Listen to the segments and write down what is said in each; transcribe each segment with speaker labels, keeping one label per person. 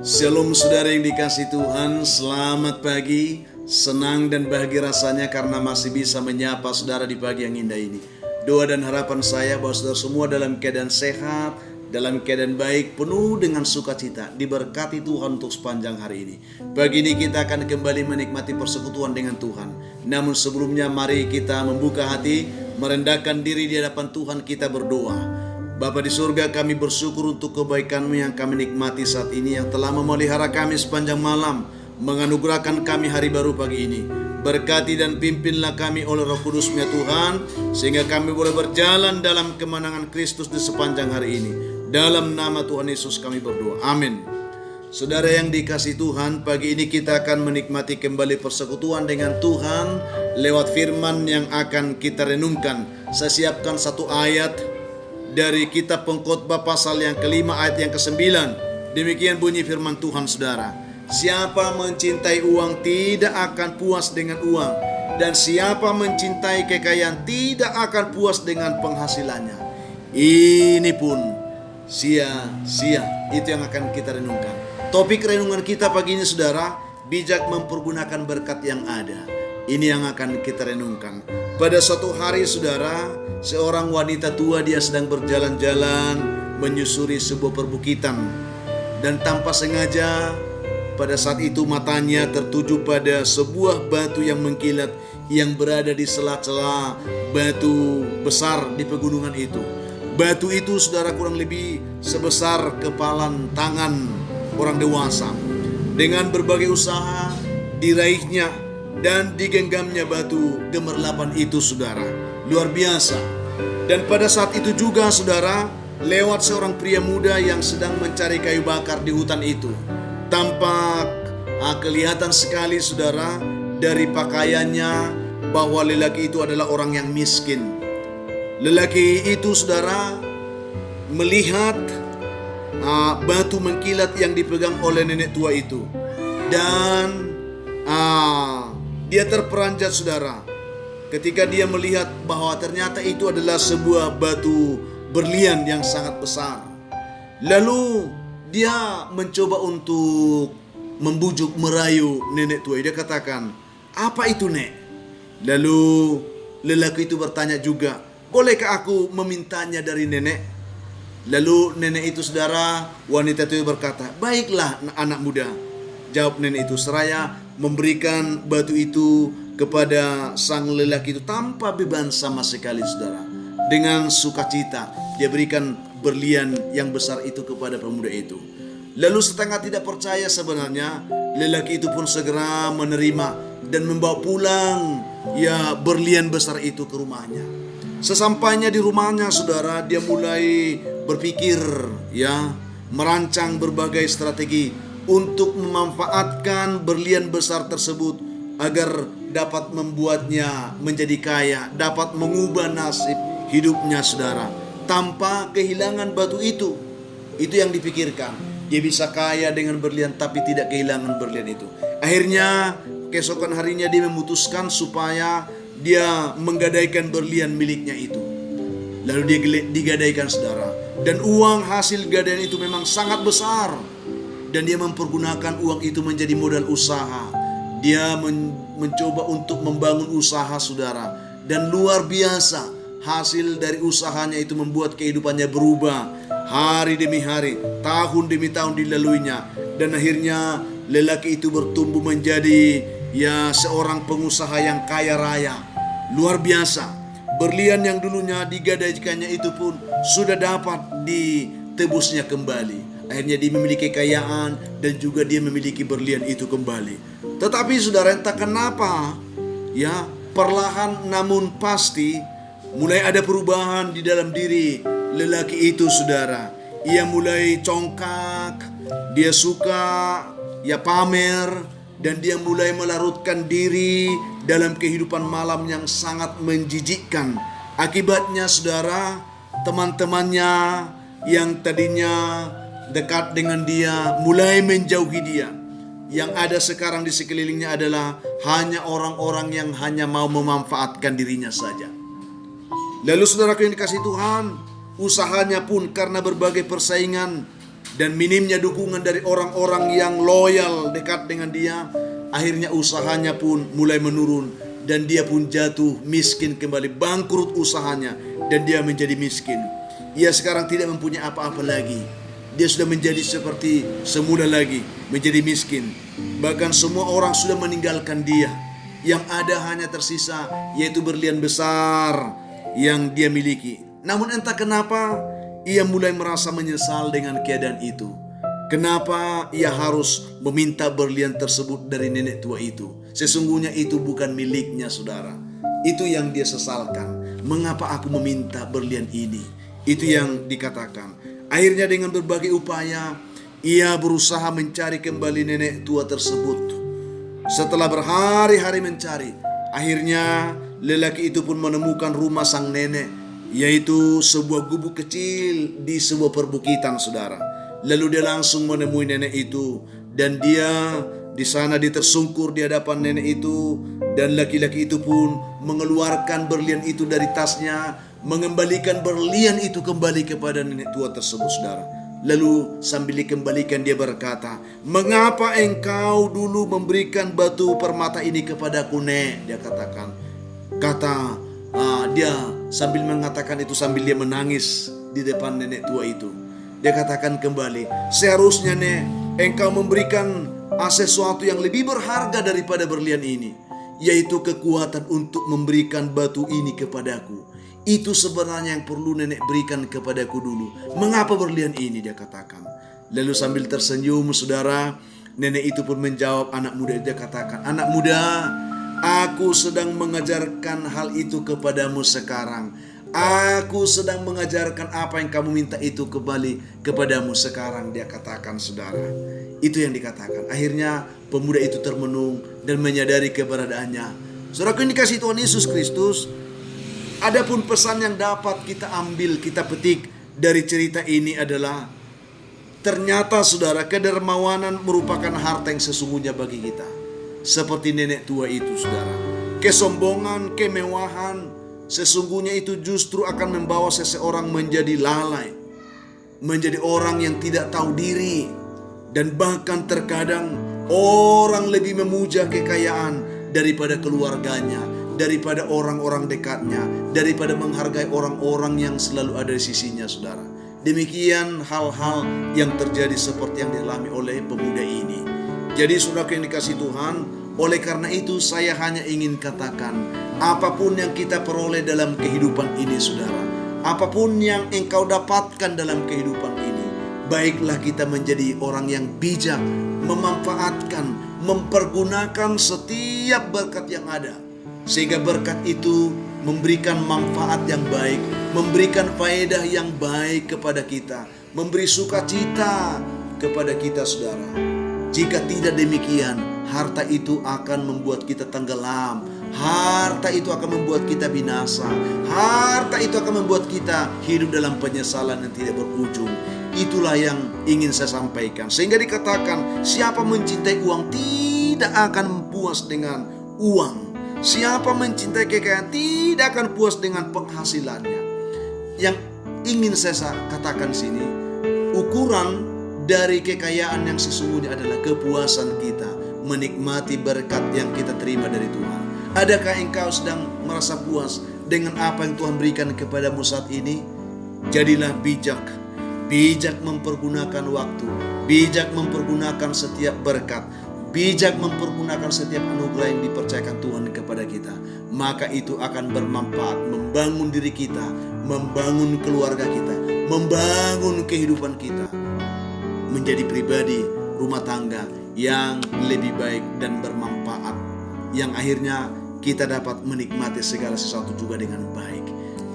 Speaker 1: Shalom saudara yang dikasih Tuhan, selamat pagi. Senang dan bahagia rasanya karena masih bisa menyapa saudara di pagi yang indah ini. Doa dan harapan saya bahwa saudara semua dalam keadaan sehat, dalam keadaan baik, penuh dengan sukacita, diberkati Tuhan untuk sepanjang hari ini. Pagi ini kita akan kembali menikmati persekutuan dengan Tuhan. Namun sebelumnya mari kita membuka hati, merendahkan diri di hadapan Tuhan, kita berdoa. Bapa di surga, kami bersyukur untuk kebaikan-Mu yang kami nikmati saat ini, yang telah memelihara kami sepanjang malam, menganugerahkan kami hari baru pagi ini. Berkati dan pimpinlah kami oleh Roh Kudus-Mu ya Tuhan, sehingga kami boleh berjalan dalam kemenangan Kristus di sepanjang hari ini. Dalam nama Tuhan Yesus kami berdoa, amin. Saudara yang dikasih Tuhan, pagi ini kita akan menikmati kembali persekutuan dengan Tuhan lewat firman yang akan kita renungkan. Saya siapkan satu ayat dari kitab Pengkhotbah pasal yang kelima ayat yang ke-9. Demikian bunyi firman Tuhan saudara. Siapa mencintai uang tidak akan puas dengan uang, dan siapa mencintai kekayaan tidak akan puas dengan penghasilannya. Ini pun sia-sia. Itu yang akan kita renungkan. Topik renungan kita pagi ini saudara, bijak mempergunakan berkat yang ada. Ini yang akan kita renungkan. Pada suatu hari saudara, seorang wanita tua dia sedang berjalan-jalan menyusuri sebuah perbukitan, dan tanpa sengaja pada saat itu matanya tertuju pada sebuah batu yang mengkilat yang berada di sela-sela batu besar di pegunungan itu. Batu itu saudara kurang lebih sebesar kepalan tangan orang dewasa. Dengan berbagai usaha diraihnya dan digenggamnya batu gemerlapan itu saudara. Luar biasa. Dan pada saat itu juga saudara, lewat seorang pria muda yang sedang mencari kayu bakar di hutan itu. Tampak kelihatan sekali saudara dari pakaiannya bahwa lelaki itu adalah orang yang miskin. Lelaki itu saudara melihat batu mengkilat yang dipegang oleh nenek tua itu. Dan dia terperanjat saudara ketika dia melihat bahwa ternyata itu adalah sebuah batu berlian yang sangat besar. Lalu dia mencoba untuk membujuk, merayu nenek tua. Dia katakan, "Apa itu, Nek?" Lalu lelaki itu bertanya juga, "Bolehkah aku memintanya dari nenek?" Lalu nenek itu saudara, wanita itu berkata, "Baiklah anak muda," jawab nenek itu, seraya memberikan batu itu kepada sang lelaki itu tanpa beban sama sekali saudara. Dengan sukacita dia berikan berlian yang besar itu kepada pemuda itu. Lalu setengah tidak percaya sebenarnya, lelaki itu pun segera menerima dan membawa pulang berlian besar itu ke rumahnya. Sesampainya di rumahnya saudara, dia mulai berpikir merancang berbagai strategi untuk memanfaatkan berlian besar tersebut agar dapat membuatnya menjadi kaya, dapat mengubah nasib hidupnya saudara, tanpa kehilangan batu itu. Itu yang dipikirkan. Dia bisa kaya dengan berlian tapi tidak kehilangan berlian itu. Akhirnya keesokan harinya dia memutuskan supaya dia menggadaikan berlian miliknya itu. Lalu dia digadaikan saudara. Dan uang hasil gadaian itu memang sangat besar. Dan dia mempergunakan uang itu menjadi modal usaha. Dia mencoba untuk membangun usaha saudara. Dan luar biasa, hasil dari usahanya itu membuat kehidupannya berubah. Hari demi hari, tahun demi tahun dilaluinya. Dan akhirnya lelaki itu bertumbuh menjadi seorang pengusaha yang kaya raya. Luar biasa. Berlian yang dulunya digadaikannya itu pun sudah dapat ditebusnya kembali. Akhirnya dia memiliki kekayaan dan juga dia memiliki berlian itu kembali. Tetapi saudara, entah kenapa perlahan namun pasti mulai ada perubahan di dalam diri lelaki itu saudara. Ia mulai congkak, dia suka pamer, dan dia mulai melarutkan diri dalam kehidupan malam yang sangat menjijikkan. Akibatnya saudara, teman-temannya yang tadinya dekat dengan dia mulai menjauhi dia. Yang ada sekarang di sekelilingnya adalah hanya orang-orang yang hanya mau memanfaatkan dirinya saja. Lalu saudaraku yang dikasih Tuhan, usahanya pun karena berbagai persaingan dan minimnya dukungan dari orang-orang yang loyal dekat dengan dia, akhirnya usahanya pun mulai menurun dan dia pun jatuh miskin kembali, bangkrut usahanya dan dia menjadi miskin. Ia sekarang tidak mempunyai apa-apa lagi. Dia sudah menjadi seperti semula lagi, menjadi miskin. Bahkan semua orang sudah meninggalkan dia. Yang ada hanya tersisa yaitu berlian besar yang dia miliki. Namun entah kenapa ia mulai merasa menyesal dengan keadaan itu. Kenapa ia harus meminta berlian tersebut dari nenek tua itu? Sesungguhnya itu bukan miliknya, saudara. Itu yang dia sesalkan. Mengapa aku meminta berlian ini? Itu yang dikatakan. Akhirnya dengan berbagai upaya ia berusaha mencari kembali nenek tua tersebut. Setelah berhari-hari mencari, akhirnya lelaki itu pun menemukan rumah sang nenek, yaitu sebuah gubuk kecil di sebuah perbukitan, saudara. Lalu dia langsung menemui nenek itu dan dia di sana ditersungkur di hadapan nenek itu, dan laki-laki itu pun mengeluarkan berlian itu dari tasnya, mengembalikan berlian itu kembali kepada nenek tua tersebut, saudara. Lalu sambil dikembalikan dia berkata, "Mengapa engkau dulu memberikan batu permata ini kepadaku, Nek?" Dia katakan. Dia sambil mengatakan itu sambil dia menangis di depan nenek tua itu. Dia katakan kembali, "Seharusnya, Nek, engkau memberikan sesuatu yang lebih berharga daripada berlian ini, yaitu kekuatan untuk memberikan batu ini kepadaku. Itu sebenarnya yang perlu nenek berikan kepadaku dulu. Mengapa berlian ini?" dia katakan. Lalu sambil tersenyum, saudara, nenek itu pun menjawab anak muda. Dia katakan, "Anak muda, aku sedang mengajarkan hal itu kepadamu sekarang. Aku sedang mengajarkan apa yang kamu minta itu kembali kepadamu sekarang," dia katakan, saudara. Itu yang dikatakan. Akhirnya pemuda itu termenung dan menyadari keberadaannya. Saudara yang dikasihi Tuhan Yesus Kristus, adapun pesan yang dapat kita ambil, kita petik dari cerita ini adalah ternyata, saudara, kedermawanan merupakan harta yang sesungguhnya bagi kita. Seperti nenek tua itu, saudara. Kesombongan, kemewahan, sesungguhnya itu justru akan membawa seseorang menjadi lalai, menjadi orang yang tidak tahu diri, dan bahkan terkadang orang lebih memuja kekayaan daripada keluarganya, daripada orang-orang dekatnya, daripada menghargai orang-orang yang selalu ada di sisinya, saudara. Demikian hal-hal yang terjadi seperti yang dialami oleh pemuda ini. Jadi saudara yang dikasihi Tuhan, oleh karena itu saya hanya ingin katakan, apapun yang kita peroleh dalam kehidupan ini, saudara, apapun yang engkau dapatkan dalam kehidupan ini, baiklah kita menjadi orang yang bijak, memanfaatkan, mempergunakan setiap berkat yang ada, sehingga berkat itu memberikan manfaat yang baik, memberikan faedah yang baik kepada kita, memberi sukacita kepada kita, saudara. Jika tidak demikian, harta itu akan membuat kita tenggelam, harta itu akan membuat kita binasa, harta itu akan membuat kita hidup dalam penyesalan yang tidak berujung. Itulah yang ingin saya sampaikan. Sehingga dikatakan, siapa mencintai uang tidak akan puas dengan uang. Siapa mencintai kekayaan tidak akan puas dengan penghasilannya. Yang ingin saya katakan sini, ukuran dari kekayaan yang sesungguhnya adalah kepuasan kita menikmati berkat yang kita terima dari Tuhan. Adakah engkau sedang merasa puas dengan apa yang Tuhan berikan kepadamu saat ini? Jadilah bijak. Bijak mempergunakan waktu, bijak mempergunakan setiap berkat, bijak mempergunakan setiap anugerah yang dipercayakan Tuhan kepada kita. Maka itu akan bermanfaat, membangun diri kita, membangun keluarga kita, membangun kehidupan kita, menjadi pribadi rumah tangga yang lebih baik dan bermanfaat, yang akhirnya kita dapat menikmati segala sesuatu juga dengan baik.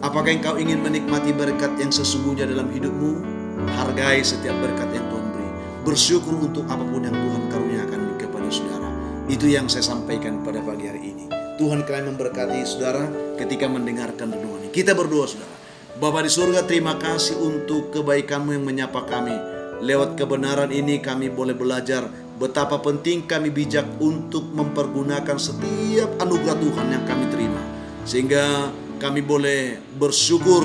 Speaker 1: Apakah engkau ingin menikmati berkat yang sesungguhnya dalam hidupmu? Hargai setiap berkat yang Tuhan beri. Bersyukur untuk apapun yang Tuhan karuniakan kepada saudara. Itu yang saya sampaikan pada pagi hari ini. Tuhan kiranya memberkati saudara ketika mendengarkan renungan ini. Kita berdoa, saudara. Bapa di surga, terima kasih untuk kebaikan-Mu yang menyapa kami. Lewat kebenaran ini kami boleh belajar betapa penting kami bijak untuk mempergunakan setiap anugerah Tuhan yang kami terima. Sehingga kami boleh bersyukur,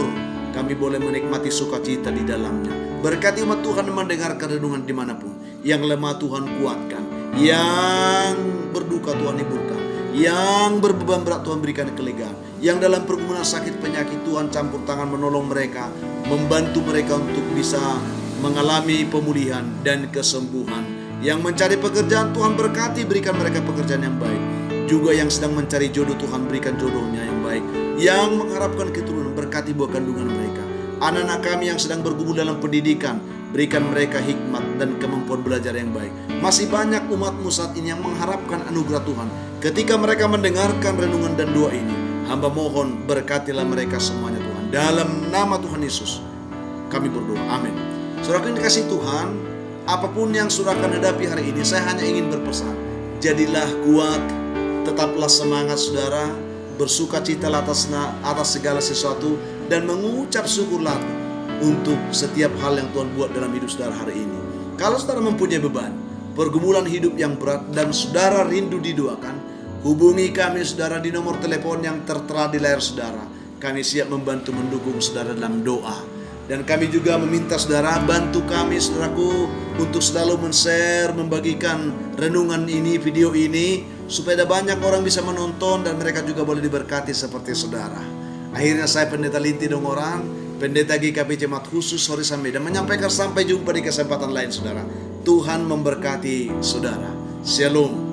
Speaker 1: kami boleh menikmati sukacita di dalamnya. Berkati umat Tuhan yang mendengarkan renungan dimanapun. Yang lemah Tuhan kuatkan, yang berduka Tuhan hiburkan, yang berbeban berat Tuhan berikan kelegaan, yang dalam pergumulan sakit penyakit Tuhan campur tangan menolong mereka, membantu mereka untuk bisa mengalami pemulihan dan kesembuhan. Yang mencari pekerjaan Tuhan berkati, berikan mereka pekerjaan yang baik. Juga yang sedang mencari jodoh Tuhan berikan jodohnya yang baik. Yang mengharapkan keturunan berkati buah kandungan mereka. Anak-anak kami yang sedang bergumul dalam pendidikan, berikan mereka hikmat dan kemampuan belajar yang baik. Masih banyak umat-Mu saat ini yang mengharapkan anugerah Tuhan. Ketika mereka mendengarkan renungan dan doa ini, hamba mohon berkatilah mereka semuanya Tuhan. Dalam nama Tuhan Yesus kami berdoa, amin. Saudara yang dikasihi Tuhan, apapun yang saudara akan hadapi hari ini, saya hanya ingin berpesan, jadilah kuat, tetaplah semangat saudara, bersukacita atas segala sesuatu, dan mengucap syukurlah untuk setiap hal yang Tuhan buat dalam hidup saudara hari ini. Kalau saudara mempunyai beban, pergumulan hidup yang berat, dan saudara rindu didoakan, hubungi kami saudara di nomor telepon yang tertera di layar saudara. Kami siap membantu mendukung saudara dalam doa. Dan kami juga meminta saudara bantu kami saudaraku untuk selalu men-share, membagikan renungan ini, video ini, supaya banyak orang bisa menonton dan mereka juga boleh diberkati seperti saudara. Akhirnya saya Pendeta Linti Dongoran, Pendeta GKP Jemaat Khusus Horizon Medan menyampaikan sampai jumpa di kesempatan lain saudara. Tuhan memberkati saudara. Shalom.